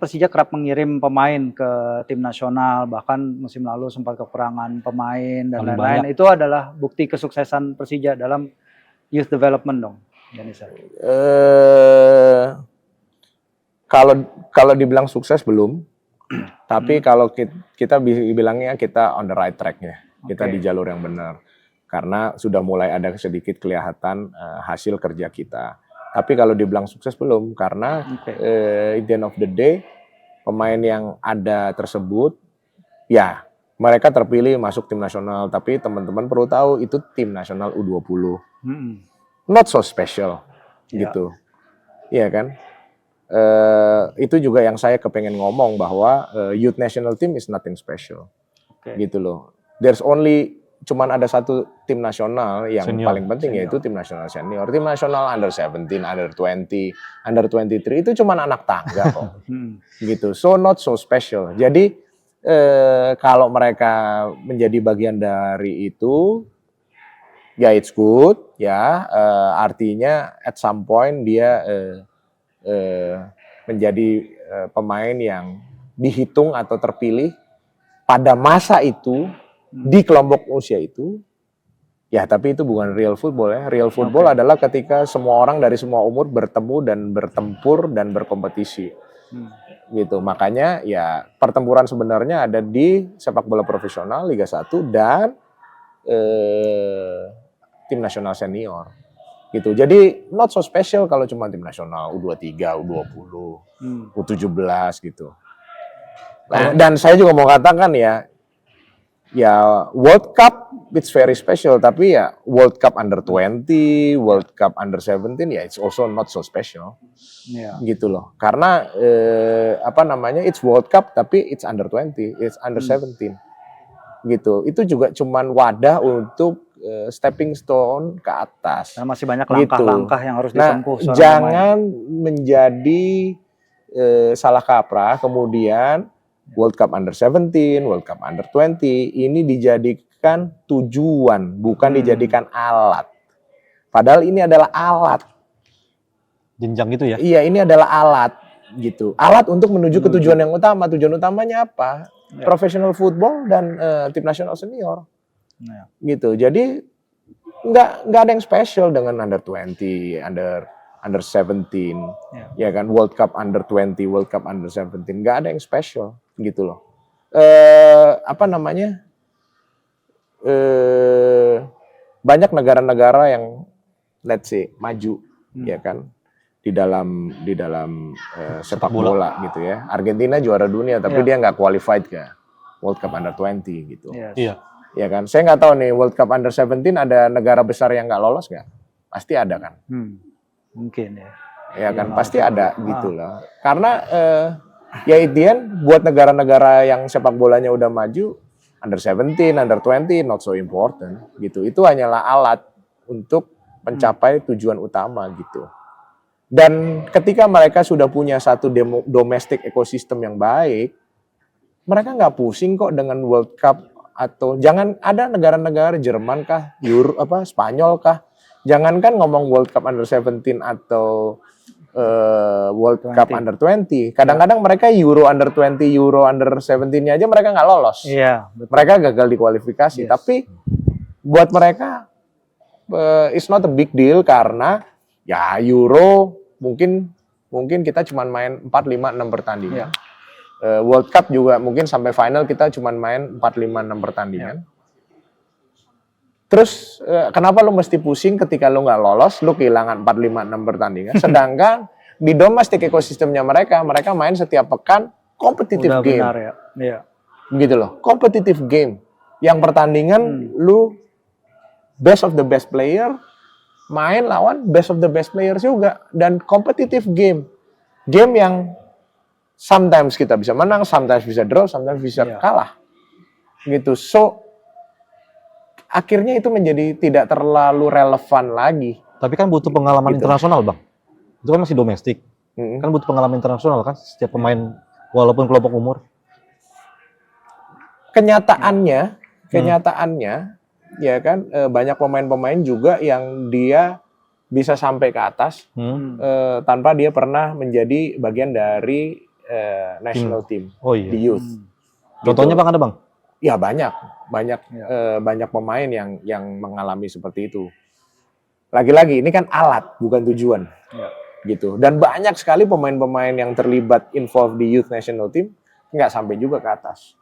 Persija kerap mengirim pemain ke tim nasional, bahkan musim lalu sempat kekurangan pemain dan Paling lain-lain. banyak. Itu adalah bukti kesuksesan Persija dalam youth development dong, Yanisa. Kalau dibilang sukses belum, tapi kalau kita bilangnya kita on the right track-nya, kita di jalur yang benar, karena sudah mulai ada sedikit kelihatan hasil kerja kita. Tapi kalau dibilang sukses belum, karena at the end of the day pemain yang ada tersebut, ya mereka terpilih masuk tim nasional. Tapi teman-teman perlu tahu itu tim nasional U20, not so special, gitu, iya kan? Itu juga yang saya kepengen ngomong bahwa youth national team is nothing special, gitu loh. There's only cuman ada satu tim nasional yang senior, paling penting yaitu tim nasional senior. Tim nasional under 17, under 20, under 23 itu cuman anak tangga kok. Gitu. So not so special. Jadi kalau mereka menjadi bagian dari itu, ya it's good ya. Artinya at some point dia menjadi pemain yang dihitung atau terpilih pada masa itu di kelompok usia itu, ya tapi itu bukan real football ya. Real football adalah ketika semua orang dari semua umur bertemu dan bertempur dan berkompetisi, gitu. Makanya ya pertempuran sebenarnya ada di sepak bola profesional Liga 1 dan tim nasional senior, gitu. Jadi not so special kalau cuma tim nasional U23, U20, U17 gitu. Dan saya juga mau katakan ya World Cup it's very special, tapi ya World Cup under 20, World Cup under 17 ya it's also not so special. Gitu loh. Karena it's World Cup tapi it's under 20, it's under 17. Gitu. Itu juga cuman wadah untuk stepping stone ke atas. Karena masih banyak langkah-langkah yang harus ditempuh. Nah, jangan menjadi salah kaprah kemudian World Cup under 17, World Cup under 20 ini dijadikan tujuan, bukan dijadikan alat. Padahal ini adalah alat. Jenjang gitu ya? Iya, ini adalah alat gitu. Alat untuk menuju ke tujuan yang utama. Tujuan utamanya apa? Professional football dan tim nasional senior. Gitu. Jadi nggak ada yang special dengan under 20, under 17, ya kan, World Cup under 20, World Cup under 17, nggak ada yang special, gitu loh. Banyak negara-negara yang let's say maju, ya kan, di dalam sepak bola gitu ya. Argentina juara dunia, tapi dia nggak qualified ke World Cup under 20 gitu. Iya. Ya kan, saya nggak tahu nih World Cup under 17 ada negara besar yang nggak lolos nggak? Pasti ada kan? Mungkin ya. Ya kan, pasti ada gitu loh. Karena ya Itian buat negara-negara yang sepak bolanya udah maju, under 17, under 20 not so important gitu. Itu hanyalah alat untuk mencapai tujuan utama gitu. Dan ketika mereka sudah punya satu domestic ecosystem yang baik, mereka nggak pusing kok dengan World Cup. Atau jangan ada negara-negara Jerman kah, Spanyol kah, jangankan ngomong World Cup under 17 atau World Cup under 20. Kadang-kadang mereka Euro under 20, Euro under 17-nya aja mereka nggak lolos. Iya, betul. Mereka gagal di kualifikasi. Tapi buat mereka it's not a big deal karena ya Euro mungkin kita cuma main 4, 5, 6 pertandingan. World Cup juga mungkin sampai final kita cuma main 4, 5, 6 pertandingan. Terus kenapa lu mesti pusing ketika lu nggak lolos, lu kehilangan 4, 5, 6 pertandingan. Sedangkan di domestic ekosistemnya mereka main setiap pekan competitive game. Benar ya. Iya. Gitu loh, competitive game. Yang pertandingan lu best of the best player main lawan best of the best players juga, dan competitive game. Game yang sometimes kita bisa menang, sometimes bisa draw, sometimes bisa kalah. Gitu. So akhirnya itu menjadi tidak terlalu relevan lagi. Tapi kan butuh pengalaman internasional, Bang. Itu kan masih domestik. Kan butuh pengalaman internasional kan setiap pemain walaupun kelompok umur. Kenyataannya ya kan banyak pemain-pemain juga yang dia bisa sampai ke atas tanpa dia pernah menjadi bagian dari national team Oh iya. di youth. Contohnya Gitu. Bang ada Bang? Ya banyak Ya. banyak pemain yang mengalami seperti itu. Lagi-lagi ini kan alat bukan tujuan, Ya. gitu. Dan banyak sekali pemain-pemain yang terlibat involved di youth national team nggak sampai juga ke atas.